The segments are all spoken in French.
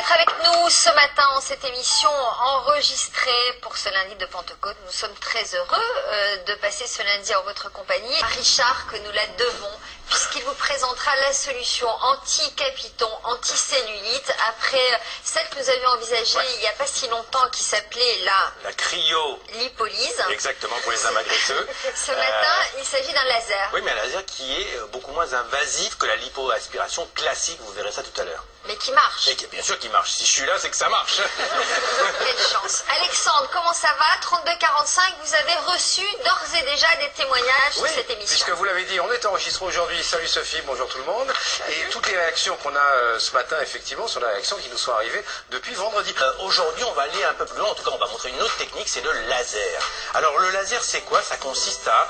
d'être avec nous ce matin en cette émission enregistrée pour ce lundi de Pentecôte. Nous sommes très heureux de passer ce lundi en votre compagnie. À Richard que nous la devons, puisqu'il vous présentera la solution anti-capiton, anti-cellulite, après celle que nous avions envisagée il n'y a pas si longtemps, qui s'appelait la cryolipolyse. Exactement, pour les amagresseux. Ce matin, il s'agit d'un laser. Oui, mais un laser qui est beaucoup moins invasif que la lipoaspiration classique, vous verrez ça tout à l'heure. Mais qui marche. Et bien sûr qu'il marche. Si je suis là, c'est que ça marche. Quelle chance. Alexandre, comment ça va? 3245, vous avez reçu d'ores et déjà des témoignages sur cette émission. Puisque vous l'avez dit, on est enregistré aujourd'hui. Salut Sophie, bonjour tout le monde. Et toutes les réactions qu'on a ce matin, effectivement, sont les réactions qui nous sont arrivées depuis vendredi. Aujourd'hui, on va aller un peu plus loin. En tout cas, on va montrer une autre technique, c'est le laser. Alors, le laser, c'est quoi? Ça consiste à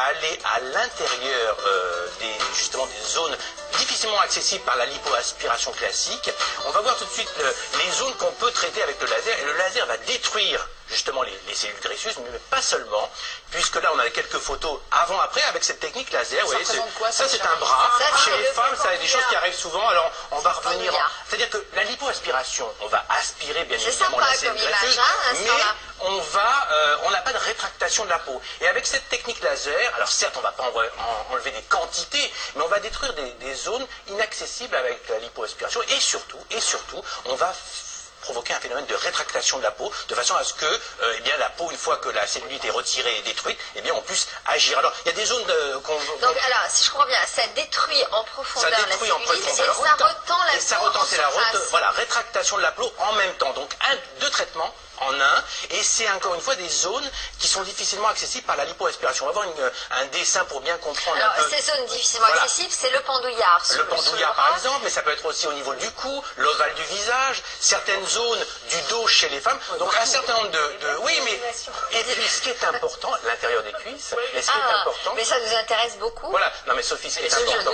aller à l'intérieur justement des zones difficilement accessibles par la lipoaspiration classique. On va voir tout de suite les zones qu'on peut traiter avec le laser. Et le laser va détruire justement les cellules graisseuses, mais pas seulement, puisque là on a quelques photos avant-après avec cette technique laser. Vous voyez, ça c'est un bras. Chez les femmes, ça a des choses qui arrivent souvent. Alors on va revenir. C'est-à-dire que la lipoaspiration, on va aspirer bien évidemment la cellule graisseuse, mais on n'a pas de rétractation de la peau. Et avec cette technique laser, alors certes on ne va pas enlever des quantités, mais on va détruire des zones inaccessibles avec la lipoaspiration, et surtout, on va provoquer un phénomène de rétractation de la peau, de façon à ce que la peau, une fois que la cellulite est retirée et détruite, on puisse agir. Alors, il y a des zones Donc, alors, si je comprends bien, ça détruit en profondeur la cellulite et ça retend la peau. Et ça retend, c'est la rétractation de la peau en même temps. Donc, deux traitements en un, et c'est encore une fois des zones qui sont difficilement accessibles par la lipoaspiration. On va voir un dessin pour bien comprendre. Alors, ces zones difficilement accessibles, c'est le pendouillard. Le pendouillard par exemple, mais ça peut être aussi au niveau du cou, l'ovale du visage, certaines zones du dos chez les femmes. Donc un certain nombre oui, mais et puis ce qui est important, l'intérieur des cuisses, et ce qui est important. Mais ça nous intéresse beaucoup. Voilà, non mais Sophie, ce qui est important.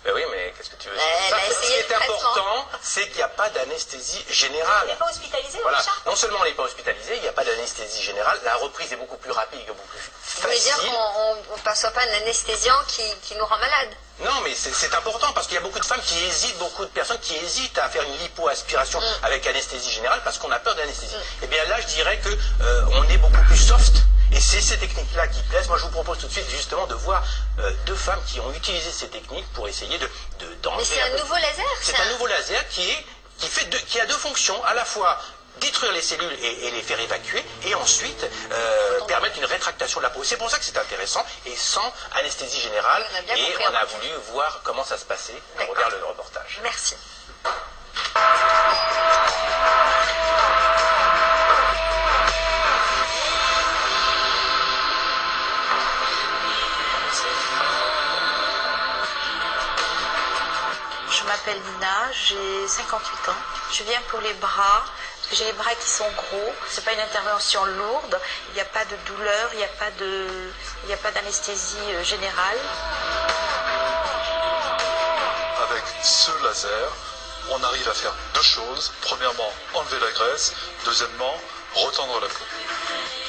Ben oui, mais qu'est-ce que tu veux dire? Ce qui est important, c'est qu'il n'y a pas d'anesthésie générale. On n'est pas hospitalisé, voilà. Non seulement on n'est pas hospitalisé, il n'y a pas d'anesthésie générale, la reprise est beaucoup plus rapide et beaucoup plus facile. Vous voulez dire qu'on ne perçoit pas d'anesthésiant qui nous rend malade? Non, mais c'est important parce qu'il y a beaucoup de femmes qui hésitent, beaucoup de personnes qui hésitent à faire une lipoaspiration avec anesthésie générale parce qu'on a peur d'anesthésie. Et bien là, je dirais que on est beaucoup plus soft. Et c'est ces techniques-là qui plaisent. Moi, je vous propose tout de suite justement de voir deux femmes qui ont utilisé ces techniques pour essayer d'enlever. Mais c'est un nouveau laser. C'est un nouveau laser qui a deux fonctions, à la fois détruire les cellules et les faire évacuer, et ensuite permettre une rétractation de la peau. C'est pour ça que c'est intéressant, et sans anesthésie générale. Et on a voulu voir comment ça se passait. On regarde le reportage. Merci. Je m'appelle Nina, j'ai 58 ans. Je viens pour les bras, parce que j'ai les bras qui sont gros. C'est pas une intervention lourde, il n'y a pas de douleur, il n'y a pas d'anesthésie générale. Avec ce laser, on arrive à faire deux choses. Premièrement, enlever la graisse. Deuxièmement, retendre la peau.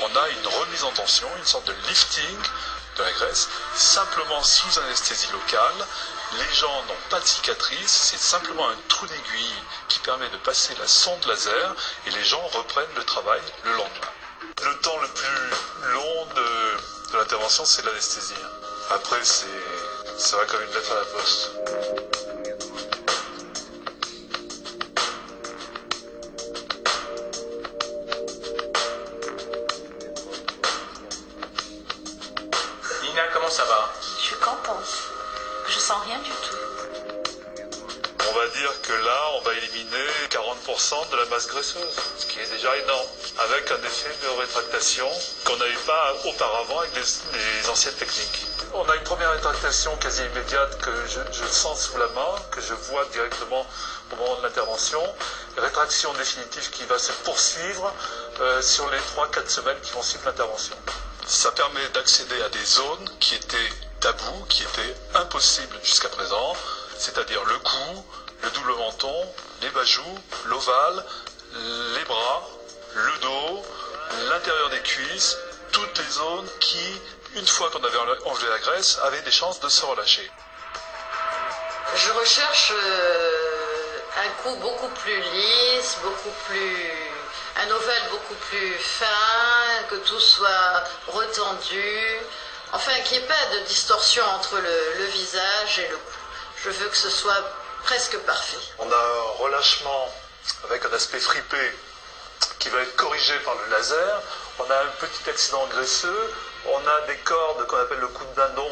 On a une remise en tension, une sorte de lifting de la graisse, simplement sous anesthésie locale. Les gens n'ont pas de cicatrice, c'est simplement un trou d'aiguille qui permet de passer la sonde laser et les gens reprennent le travail le lendemain. Le temps le plus long de l'intervention, c'est l'anesthésie. Après, ça va comme une lettre à la poste. Nina, comment ça va? Je suis contente. Je sens rien du tout. On va dire que là, on va éliminer 40% de la masse graisseuse, ce qui est déjà énorme, avec un effet de rétractation qu'on n'avait pas auparavant avec les anciennes techniques. On a une première rétractation quasi immédiate que je sens sous la main, que je vois directement au moment de l'intervention. Rétraction définitive qui va se poursuivre sur les 3-4 semaines qui vont suivre l'intervention. Ça permet d'accéder à des zones qui étaient tabous, qui étaient impossibles jusqu'à présent, c'est-à-dire le cou, le double menton, les bajoux, l'ovale, les bras, le dos, l'intérieur des cuisses, toutes les zones qui, une fois qu'on avait enlevé la graisse, avaient des chances de se relâcher. Je recherche un coup beaucoup plus lisse, un ovale beaucoup plus fin, que tout soit retendu, enfin qu'il n'y ait pas de distorsion entre le visage et le cou. Je veux que ce soit presque parfait. On a un relâchement avec un aspect fripé qui va être corrigé par le laser. On a un petit accident graisseux. On a des cordes qu'on appelle le coup de dindon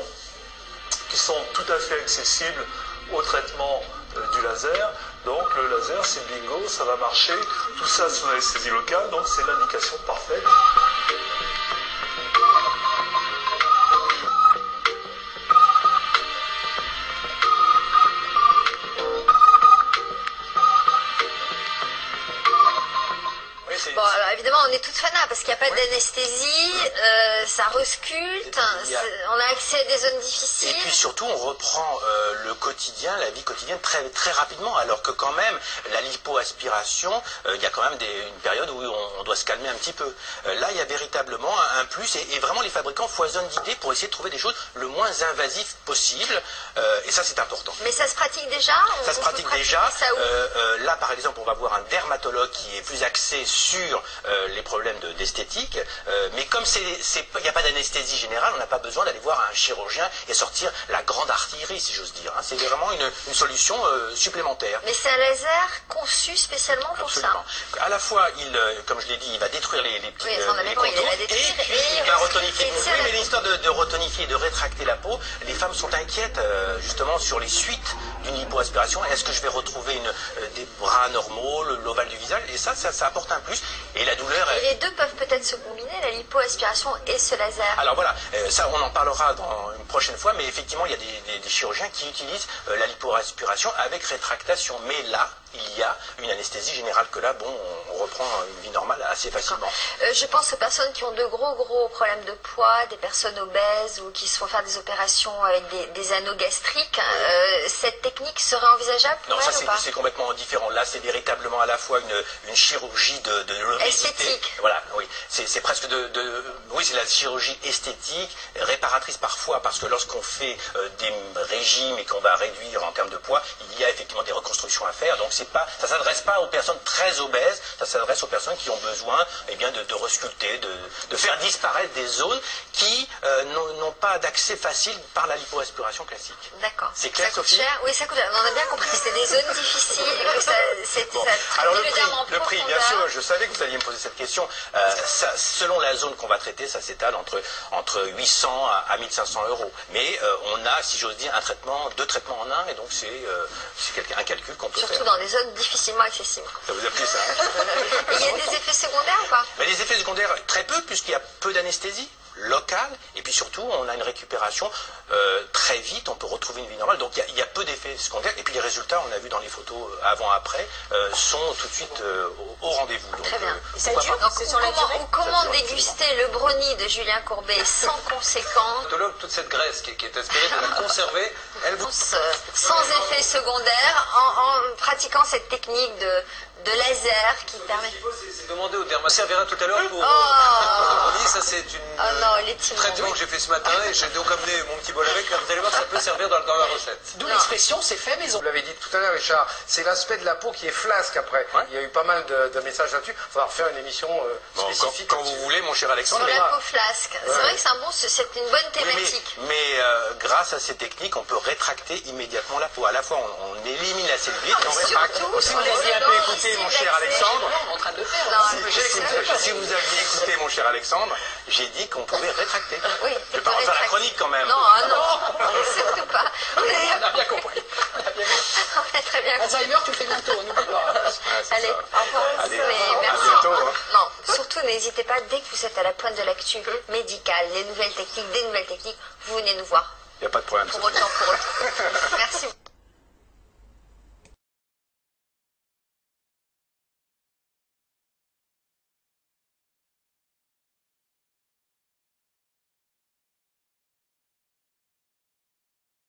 qui sont tout à fait accessibles au traitement du laser. Donc le laser, c'est bingo, ça va marcher. Tout ça sous anesthésie locale, donc c'est l'indication parfaite. Bon, alors évidemment, on est toutes fanas parce qu'il n'y a pas d'anesthésie, ça resculte, on a accès à des zones difficiles. Et puis surtout, on reprend le quotidien, la vie quotidienne très, très rapidement, alors que quand même, la lipoaspiration, il y a quand même une période où on doit se calmer un petit peu. Là, il y a véritablement un plus, et vraiment, les fabricants foisonnent d'idées pour essayer de trouver des choses le moins invasives possible, et ça, c'est important. Mais ça se pratique déjà? Ça se pratique déjà. Là, par exemple, on va voir un dermatologue qui est plus axé sur les problèmes d'esthétique, mais comme il n'y a pas d'anesthésie générale, on n'a pas besoin d'aller voir un chirurgien et sortir la grande artillerie, si j'ose dire. C'est vraiment une solution supplémentaire. Mais c'est un laser conçu spécialement pour Absolument. ça. À la fois, comme je l'ai dit, il va détruire les petits contours, et puis il va retonifier. Oui, mais l'histoire de retonifier et de rétracter la peau, les femmes sont inquiètes justement sur les suites d'une lipoaspiration. Est-ce que je vais retrouver des bras normaux, l'ovale du visage? Et ça apporte un plus. Et la douleur... Et les deux peuvent peut-être se combiner, la lipoaspiration et ce laser. Alors voilà, ça on en parlera dans une prochaine fois, mais effectivement il y a des chirurgiens qui utilisent la lipoaspiration avec rétractation. Mais là, il y a une anesthésie générale que là, bon, on reprend une vie normale assez facilement. Je pense aux personnes qui ont de gros problèmes de poids, des personnes obèses ou qui se font faire des opérations avec des anneaux gastriques. Cette technique serait envisageable pour elles ou pas? Non, ça c'est complètement différent. Là, c'est véritablement à la fois une chirurgie de l'obésité. Esthétique. Voilà, oui. C'est presque oui, c'est la chirurgie esthétique, réparatrice parfois, parce que lorsqu'on fait des régimes et qu'on va réduire en termes de poids, il y a effectivement des reconstructions à faire. Donc ça ne s'adresse pas aux personnes très obèses, ça s'adresse aux personnes qui ont besoin de resculpter, de faire disparaître des zones qui n'ont pas d'accès facile par la lipoaspiration classique. D'accord. C'est clair, ça coûte Sophie? cher? Oui, ça coûte cher. On a bien compris que c'était des zones difficiles, que ça alors le prix, bien sûr, je savais que vous alliez me poser cette question. Selon la zone qu'on va traiter, ça s'étale entre 800 à 1500 euros. Mais on a, si j'ose dire, deux traitements en un, et donc c'est un calcul qu'on peut faire. Surtout dans des zones difficilement accessibles. Ça vous a plu ça, hein? Et il y a des effets secondaires ou pas? Mais les effets secondaires, très peu, puisqu'il y a peu d'anesthésie locale, et puis surtout on a une récupération très vite, on peut retrouver une vie normale, donc il y a peu d'effets secondaires, et puis les résultats, on a vu dans les photos avant-après, sont tout de suite au rendez-vous. Très bien. Ça dure? C'est sur la durée? Comment déguster le brownie de Julien Courbet sans conséquence? Toute cette graisse qui est inspirée de la conserver, elle vous... Sans effet secondaire, en pratiquant cette technique de laser qui permet... C'est demandé au dermatologue. Ça servira tout à l'heure pour... ça c'est une traitement que j'ai fait ce matin et j'ai donc amené mon petit bol avec. Là, vous allez voir, ça peut servir dans la recette. D'où l'expression c'est fait maison. Vous l'avez dit tout à l'heure, Richard, c'est l'aspect de la peau qui est flasque après. Ouais. Il y a eu pas mal de messages là-dessus. Il va falloir faire une émission spécifique. Quand vous voulez, mon cher Alexandre. Sur la peau flasque. Ouais. C'est vrai que c'est une bonne thématique. Oui, mais grâce à ces techniques, on peut rétracter immédiatement la peau. À la fois, on élimine la cellulite et on rétracte. Si vous aviez un peu écouté, mon cher Alexandre, en train de le faire. si vous aviez écouté, mon cher Alexandre, j'ai dit qu'on pouvait rétracter. Oui, je ne vais pas refaire la chronique quand même. Non, surtout pas. On a bien compris. On a très bien compris. Alzheimer, tu le fais bientôt, n'oublie pas. Allez, au revoir. Allez, merci. À bientôt. Non, surtout n'hésitez pas, dès que vous êtes à la pointe de l'actu médicale, des nouvelles techniques, vous venez nous voir. Il n'y a pas de problème. Pour autant. Merci.